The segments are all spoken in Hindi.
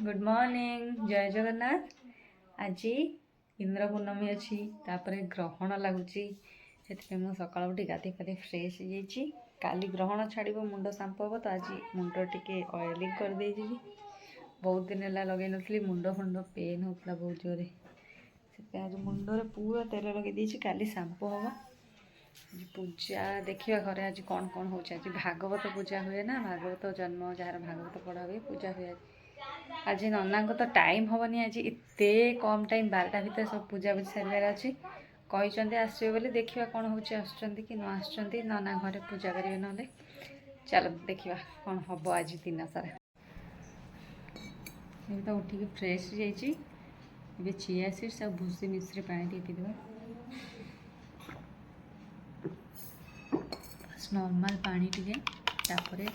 गुड मॉर्निंग जय जगन्नाथ। आज इंद्र पूर्णमी अच्छी ग्रहण लगुच से सका उठी गाधे पाधे फ्रेश हो काली ग्रहण छाड़ मुंड सांप हम तो आज मुंड टे ऑयलिंग कर दे बहुत दिन है लगे नी मुंड फुंड पेन होता बहुत जोर से आज मुंडे पूरा तेल लगे काली सांप हम पूजा देखिए घरे आज कौन कौन हो भागवत पूजा हुए ना भागवत जन्म जार भागवत पढ़ा हुए पूजा हुए आज नना को तो टाइम हेनी आज इतने कम टाइम 12टा भितर सब पूजा बुझी सारे अच्छी कहते आसवे बोली देखा कौन हो कि न आस नना घरे पूजा करेंगे ना चलो देखा कौन हम आज दिन सारा तो उठिक फ्रेश हो चिया सीड्स और भूसी मिश्री पानी पीदेवा नॉर्मल पानी टिके तापरे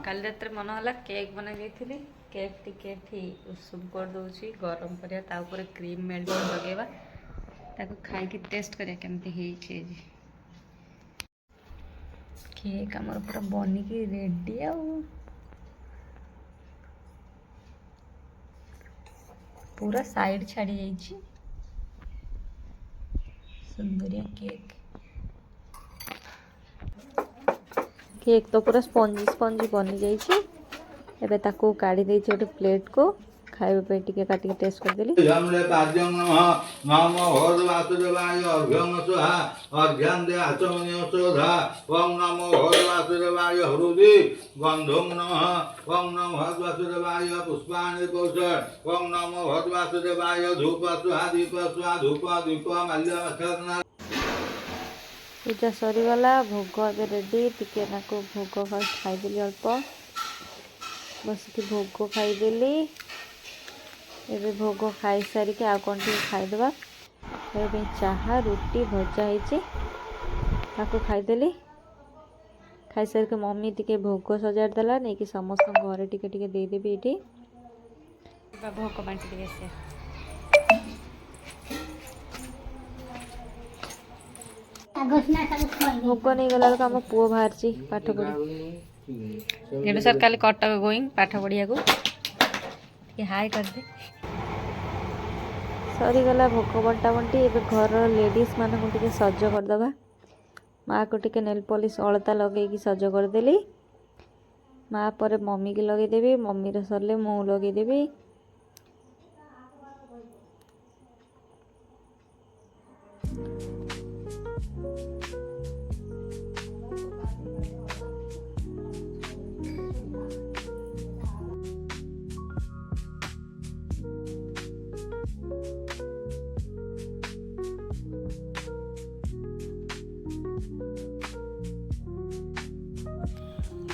काली रात मन है केक बना केक टिके उषुम कर दूसरी गरम करा क्रीम मेल्ट लगेगा ताको खाई टेस्ट करिया केमती केक आमर पूरा बनिकी रेडी पूरा साइड छाड़ी जाइए सुंदरिया केक केक तो पूरा स्पंजी स्पंजी बनी जाइए एबे ताको काढ़ी दे गोटे प्लेट को खाइबा पे टिके काटिके टेस्ट कर देली हमले पाद्यं नमः नम भगवते वासुदेवाय अर्घ्यं स्वाहा अर्घ्यं दे आचमनीय सोधा ओम नमो भगवते वासुदेवाय हृदि गंधं नमः ओम नमो भगवते वासुदेवाय पुष्पाणि कौशल ओम नमो भगवते वासुदेवाय धूप स्वाहा दीप स्वाहा धूप दीप माल्यमक्षरना पूजा सरीगला भोग ए रेडी टिके नाको भोग फर्स्ट खाईदेली अल्प बसिक भोग खाईदेली एबे भोग खाई सारिके आ कौन टे खाईदेवा खाइबे चाहा रुटी भजा ताको खाईदेली खाई सारिके मम्मी टिके भोग सजाड़ देला नहीं कि समस्त घरे टिके टिके दे देबी एठी भोग बांटी देबे से भोग नहीं गला आम पुओ बाहर पाठ पढ़ी सर काली कटक गोईंग पाठ पढ़िया को हाय कर दे सरीगला भोग बंटा बंटी एबे घर लेडीज मानक टिके सज करदबा माँ को टिके नेल पॉलिश अलता लगे सज करदेली माँ पर मम्मी की लगेदेवी मम्मी रे सरले मु लगेदेवी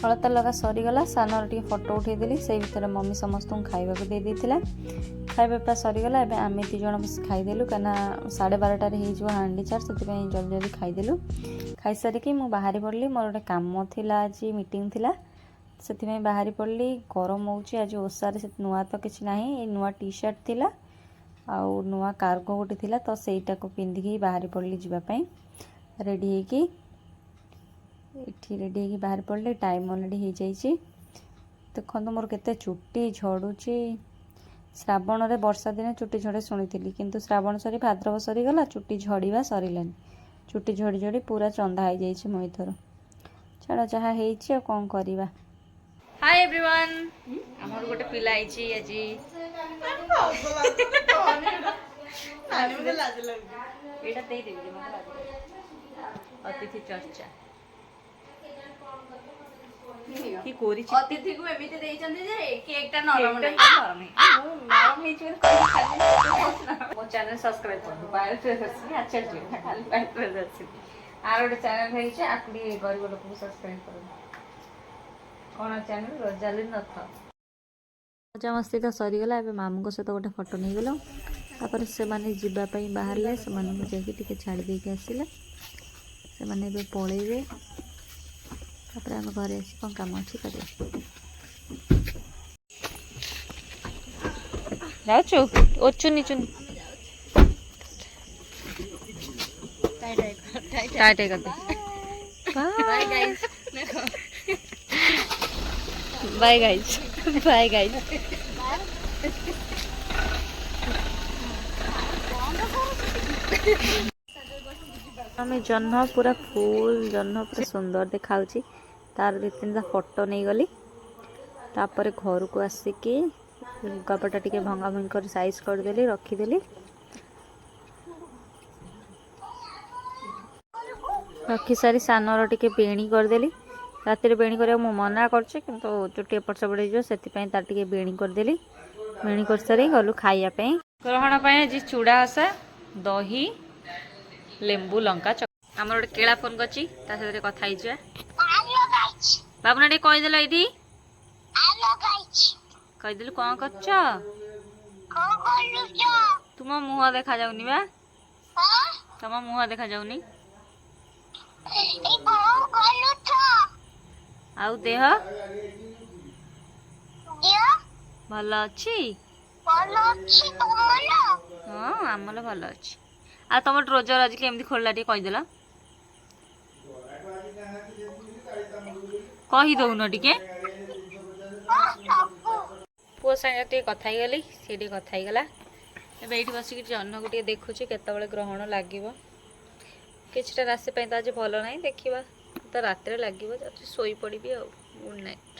हलता लगा सरीगला सानर टे फोटो उठेदेली से भितर मम्मी समस्त खाइबा को दे देथिला खाइबा पूरा सरीगला एबे आमे ती जण बस खाइदेलु कना 12:30 हो हांडी चार से जल्दी जल्दी खाइदेलु खाई सारी कि मु बाहरी पड़ली मोर गोटे काम थिला आज मीटिंग थिला से बाहरी पड़ली गरम होउची आज ओसारे से नुआ तो किछि नाही ए नुआ टी शर्ट थिला आउ नुआ कार्गो गोटे थिला तो सेटा को पिंधिकी बाहरी पड़ली जीवा पई रेडी हेकी इठी रेडी होगी बाहर पड़े टाइम अलरेडी हो जाइए देखो मोर केते चुट्टी झड़ुची श्रावण रे वर्षा दिन चुट्टी झड़े शुणी किंतु श्रावण सरी भाद्रव सरीगला चुट्टी झड़वा सरलानी चुट्टी झड़ी झड़ी पूरा चंदा हो जाइए मो एथर छाड़ जहाँ हो कौन करवा। हाय एवरीवन हमर गोटे पिला आइची आज एटा दे देबी अतिथि चर्चा कि कोरी अतिथि को एमिति देइचंदी जे केकटा नरम नै नरम हे मो चैनल सब्सक्राइब कर बायो प्रियदर्शनी आचार्य खाली बायो प्रियदर्शनी आर गोटे चैनल है जे आकड़ी गरीब लोक को सब्सक्राइब कर कोन चैनल रजाली नथ मजा मस्ती तो सरीगला ए मामू को सहित गोटे फोटो नहीं गलो तापर से माने जीवा पई बाहरले से माने को जाके टिके छाड़ दे के आसिले से माने बे पळेबे तापर हम घरे कौन कम अच्छी कर ଯାଉଛୁ ଓ ଚୁନି ଚୁନି टाइट है करते bye guys bye guys bye guys आमे जह्न पूरा फुल जह्न पूरा सुंदर देखा तार दु तीन फोटो नहीं गली तापर घर को आसिकी लुगापटा टिके भंगा भंगी कर साइज करदेली रखीदेली रखी सारी सानर टिके बेणी करदेली रातिर बेणी कर मना कर चुटी एपट सेपट से बेणी करदेली बेणी कर सारी गलु खाइबा ग्रहण आज चूड़ा आसा दही लेंबू लंका आम गोटे केला फोन कर कथा बाबूना टे कहीदेल ये कहीदेलु कौन कर तुम मुह देखा जाऊनी बा तुम मुह देखा जाऊनी आउ देह भल अच्छी हाँ आमल भल अच्छी आ तुम ट्रोजर आज केमती खोलला टे कहीदेल कहीदौन टिके पुओ सागे कथा गली सी कथा गला ये बसिक जह्न को देखुची केतबेले ग्रहण लगे किछटा राशि तो आज भल ना देखा तो रात लगे शोई पड़ी गुड नाइट।